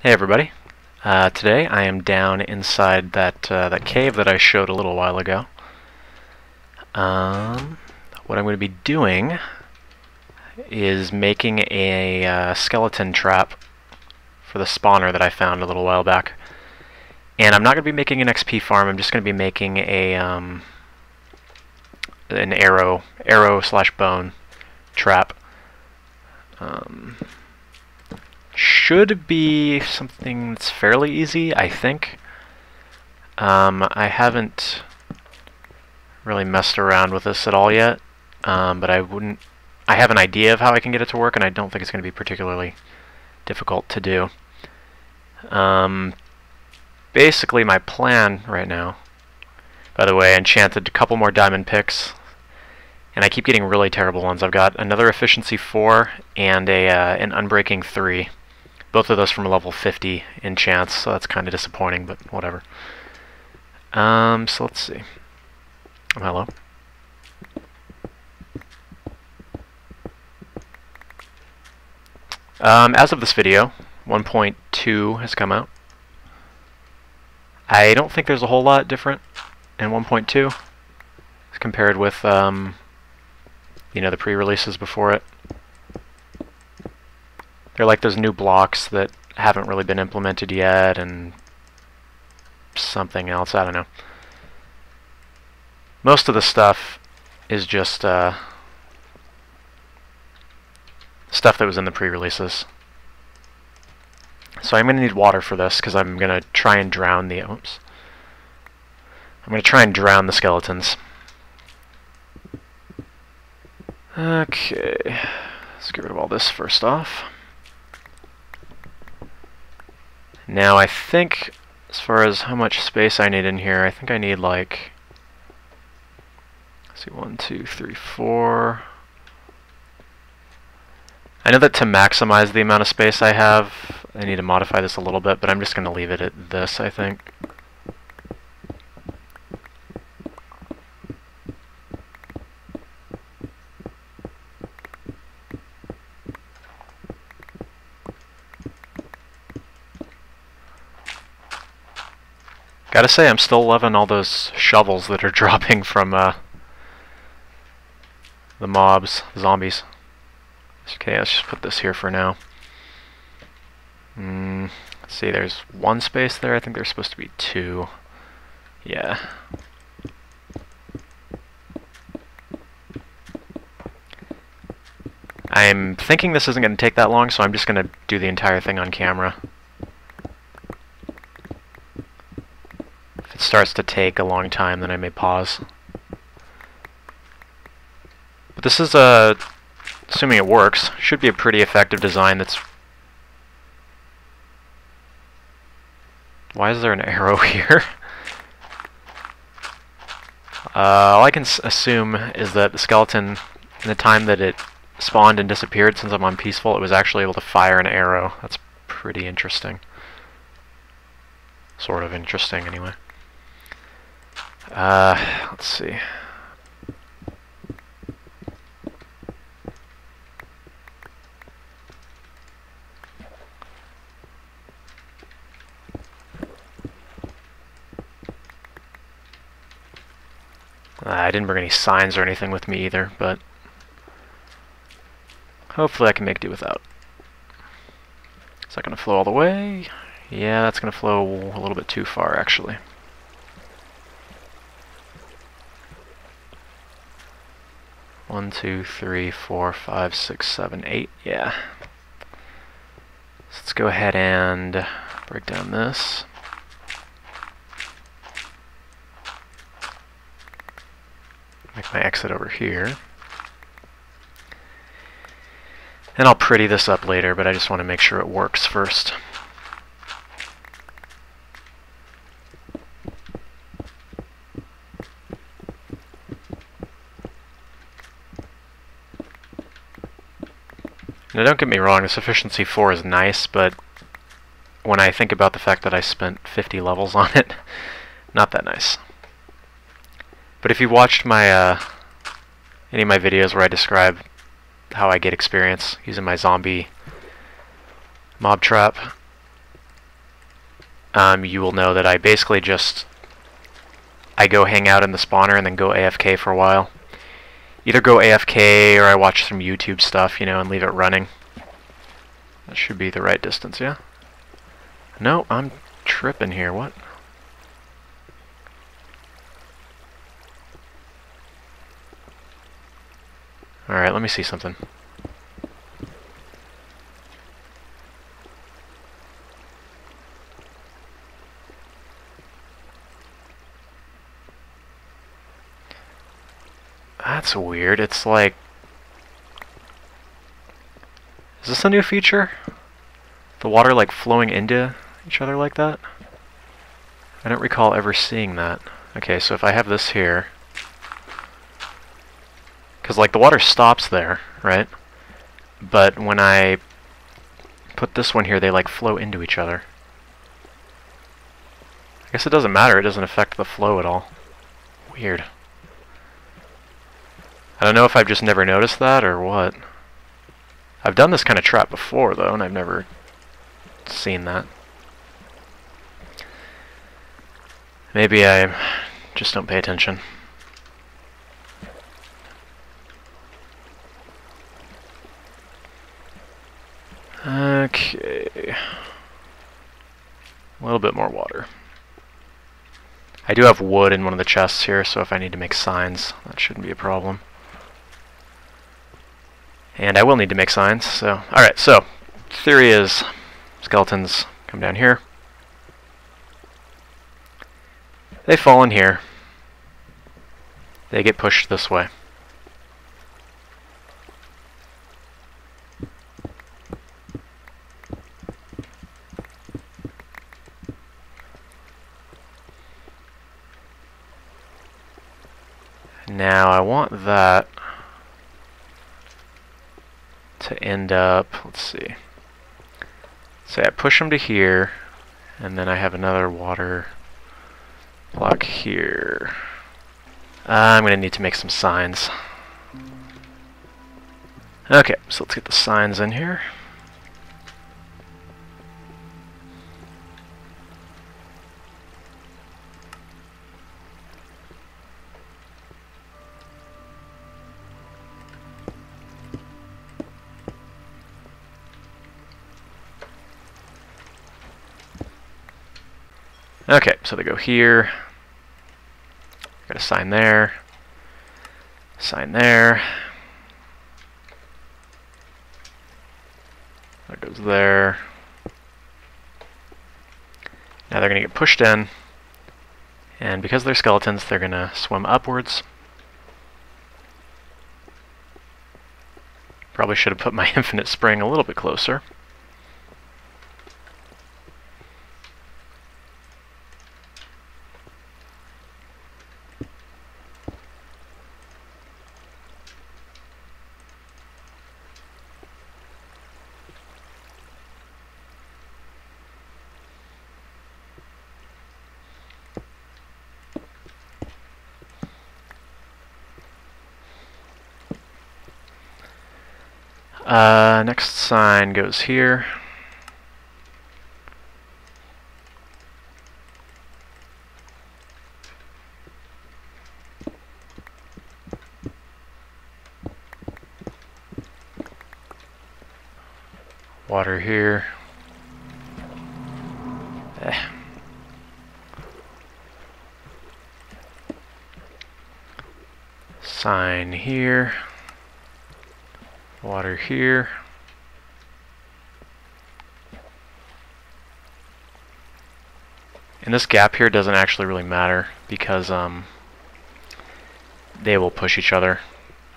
Hey everybody. Today I am down inside that cave that I showed a little while ago. What I'm going to be doing is making a skeleton trap for the spawner that I found a little while back. And I'm not going to be making an XP farm. I'm just going to be making a an arrow/bone trap. Should be something that's fairly easy, I think. I haven't really messed around with this at all yet, but I have an idea of how I can get it to work, and I don't think it's going to be particularly difficult to do. Basically, my plan right now, by the way, I enchanted a couple more diamond picks, and I keep getting really terrible ones. I've got another efficiency 4 and an unbreaking 3. Both of those from level 50 enchants, so that's kind of disappointing, but whatever. So let's see. Oh, hello. As of this video, 1.2 has come out. I don't think there's a whole lot different in 1.2 compared with, the pre-releases before it. They're like those new blocks that haven't really been implemented yet, and something else, I don't know. Most of the stuff is just stuff that was in the pre-releases. So I'm going to need water for this, because I'm going to try and drown the... Oops. I'm going to try and drown the skeletons. Okay. Let's get rid of all this first off. Now I think, as far as how much space I need in here, I think I need like, let's see, 1, 2, 3, 4. I know that to maximize the amount of space I have, I need to modify this a little bit, but I'm just going to leave it at this, I think. Gotta say, I'm still loving all those shovels that are dropping from the zombies. Okay, let's just put this here for now. Let's see, there's one space there. I think there's supposed to be 2. Yeah. I'm thinking this isn't going to take that long, so I'm just going to do the entire thing on camera. If it starts to take a long time, then I may pause. But this is assuming it works, should be a pretty effective design that's... Why is there an arrow here? All I can assume is that the skeleton, in the time that it spawned and disappeared, since I'm on peaceful, it was actually able to fire an arrow. That's pretty interesting. Sort of interesting, anyway. Let's see. I didn't bring any signs or anything with me either, but hopefully I can make do without. Is that going to flow all the way? Yeah, that's going to flow a little bit too far, actually. One, 2, 3, 4, 5, 6, 7, 8. Yeah. So let's go ahead and break down this. Make my exit over here. And I'll pretty this up later, but I just want to make sure it works first. Now don't get me wrong, this efficiency 4 is nice, but when I think about the fact that I spent 50 levels on it, not that nice. But if you watched my any of my videos where I describe how I get experience using my zombie mob trap, you will know that I basically just I go hang out in the spawner and then go AFK for a while. Either go AFK or I watch some YouTube stuff, you know, and leave it running. That should be the right distance, yeah? No, I'm tripping here. What? Alright, let me see something. That's weird. It's like... Is this a new feature? The water like flowing into each other like that? I don't recall ever seeing that. Okay, so if I have this here... Because like the water stops there, right? But when I put this one here, they like flow into each other. I guess it doesn't matter. It doesn't affect the flow at all. Weird. I don't know if I've just never noticed that or what. I've done this kind of trap before, though, and I've never seen that. Maybe I just don't pay attention. Okay. A little bit more water. I do have wood in one of the chests here, so if I need to make signs, that shouldn't be a problem. And I will need to make signs, so... Alright, so, theory is skeletons come down here. They fall in here. They get pushed this way. Now, I want that to end up, let's see. Say I push them to here, and then I have another water block here. I'm going to need to make some signs. Okay, so let's get the signs in here. Okay, so they go here. Got a sign there. Sign there. That goes there. Now they're going to get pushed in. And because they're skeletons, they're going to swim upwards. Probably should have put my infinite spring a little bit closer. Next sign goes here. Water here. Sign here. Water here. And this gap here doesn't actually really matter because they will push each other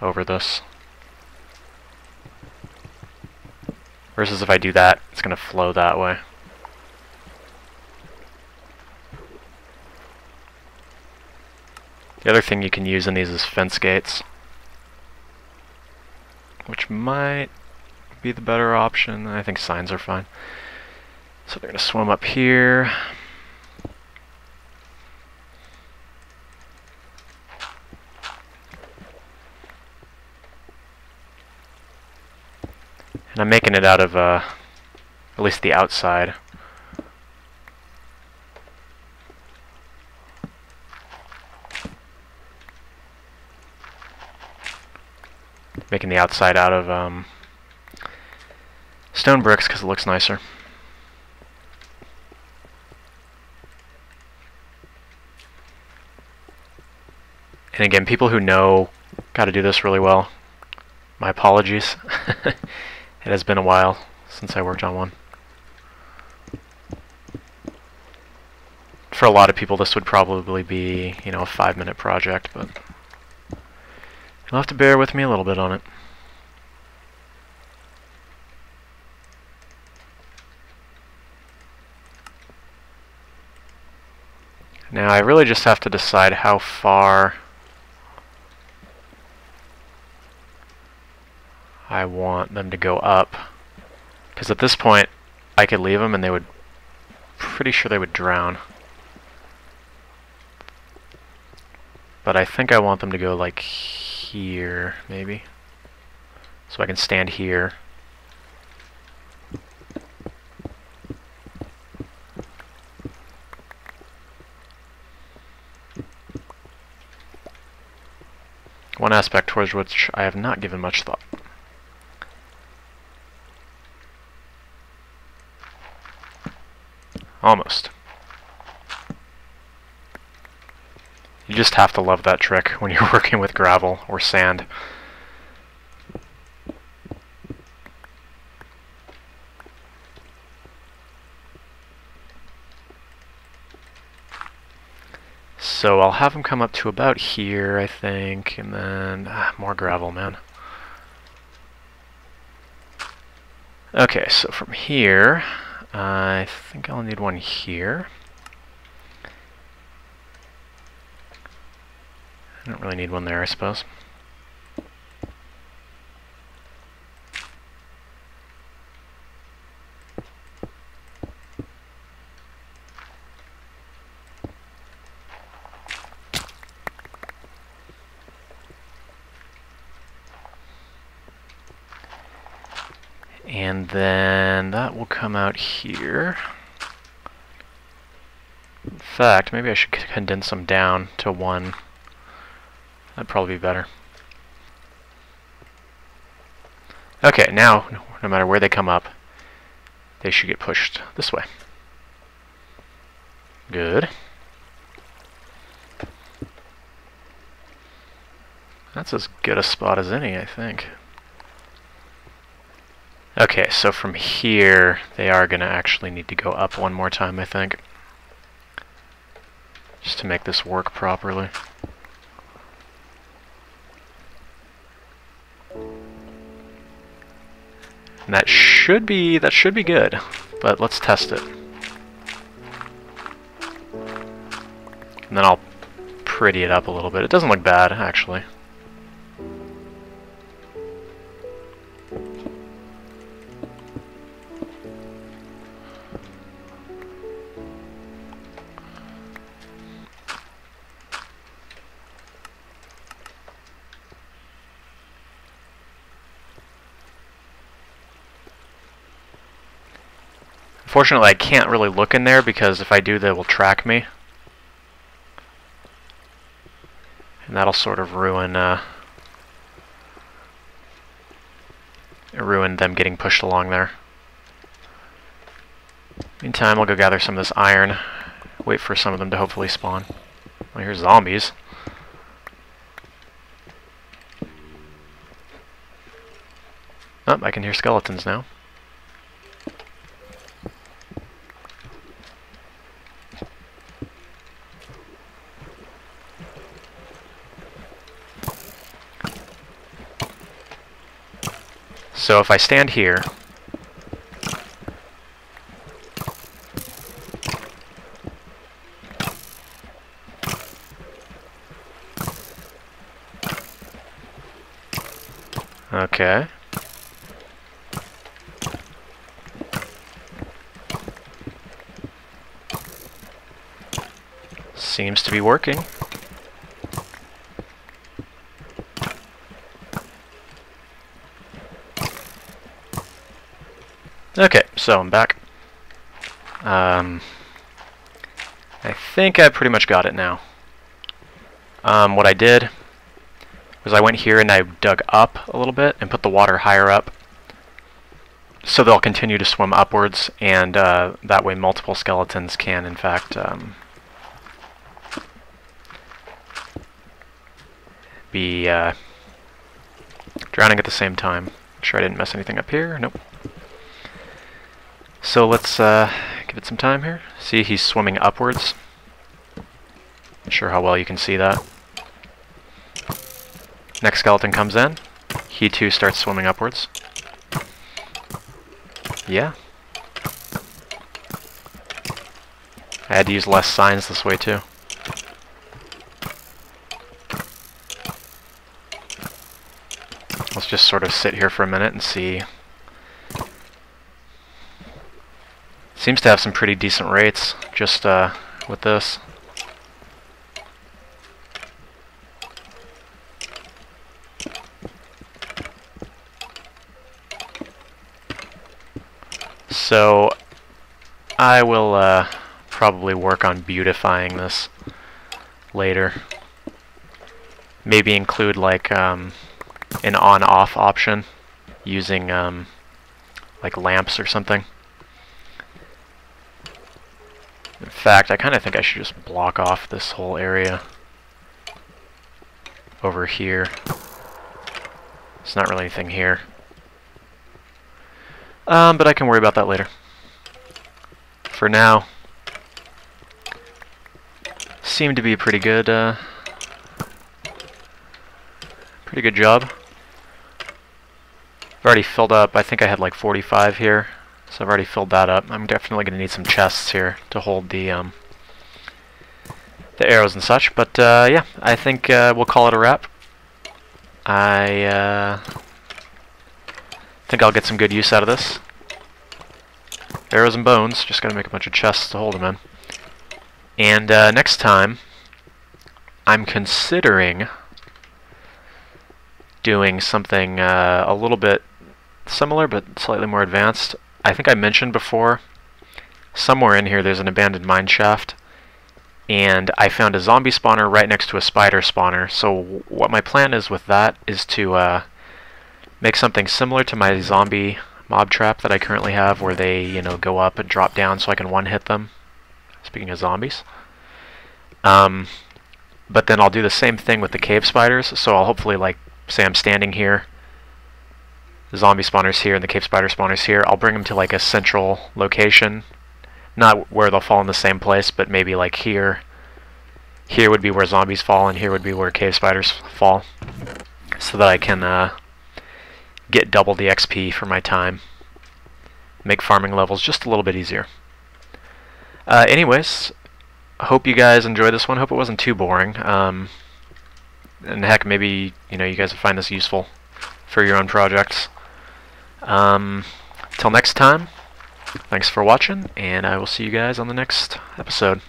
over this. Versus if I do that, it's going to flow that way. The other thing you can use in these is fence gates, which might be the better option. I think signs are fine. So they're going to swim up here. And I'm making it out of, at least the outside. making the outside out of stone bricks because it looks nicer. And again, people who know how to do this really well, my apologies. It has been a while since I worked on one. For a lot of people, this would probably be, you know, a 5-minute project, but you'll have to bear with me a little bit on it. Now, I really just have to decide how far I want them to go up, because at this point I could leave them and they would, pretty sure they would drown. But I think I want them to go like here, maybe, so I can stand here. One aspect towards which I have not given much thought. Almost. You just have to love that trick when you're working with gravel or sand. So I'll have them come up to about here, I think, and then more gravel, man. Okay, so from here, I think I'll need one here. I don't really need one there, I suppose. And then that will come out here. In fact, maybe I should condense them down to one. That'd probably be better. Okay, now, no matter where they come up, they should get pushed this way. Good. That's as good a spot as any, I think. Okay, so from here, they are going to actually need to go up one more time, I think. Just to make this work properly. And that should be good, but let's test it. And then I'll pretty it up a little bit. It doesn't look bad, actually. Unfortunately, I can't really look in there because if I do, they will track me. And that'll sort of ruin them getting pushed along there. Meantime, I'll go gather some of this iron. Wait for some of them to hopefully spawn. Well, here's zombies. Oh, I can hear skeletons now. So if I stand here, okay. Seems to be working. Okay, so I'm back. I think I pretty much got it now. What I did was I went here and I dug up a little bit and put the water higher up, so they'll continue to swim upwards, and that way multiple skeletons can, in fact, be drowning at the same time. Make sure I didn't mess anything up here. Nope. So let's give it some time here. See, he's swimming upwards. Not sure how well you can see that. Next skeleton comes in. He too starts swimming upwards. Yeah. I had to use less signs this way too. Let's just sort of sit here for a minute and see. Seems to have some pretty decent rates just with this. So I will probably work on beautifying this later. Maybe include like an on-off option using like lamps or something. In fact, I kind of think I should just block off this whole area over here. There's not really anything here. But I can worry about that later. For now, seemed to be a pretty good job. I've already filled up, I think I had like 45 here, so I've already filled that up. I'm definitely going to need some chests here to hold the arrows and such, but yeah, I think we'll call it a wrap. I think I'll get some good use out of this. Arrows and bones, just gotta make a bunch of chests to hold them in. And next time, I'm considering doing something a little bit similar but slightly more advanced. I think I mentioned before, somewhere in here there's an abandoned mine shaft, and I found a zombie spawner right next to a spider spawner. So what my plan is with that is to make something similar to my zombie mob trap that I currently have, where they, you know, go up and drop down so I can one-hit them. Speaking of zombies. But then I'll do the same thing with the cave spiders, so I'll hopefully, like, say I'm standing here, the zombie spawner's here and the cave spider spawner's here, I'll bring them to like a central location, not where they'll fall in the same place, but maybe like here. Here would be where zombies fall, and here would be where cave spiders fall, so that I can get double the XP for my time. Make farming levels just a little bit easier. Anyways, I hope you guys enjoyed this one. Hope it wasn't too boring. And heck, maybe, you know, you guys will find this useful for your own projects. Till next time, thanks for watching, and I will see you guys on the next episode.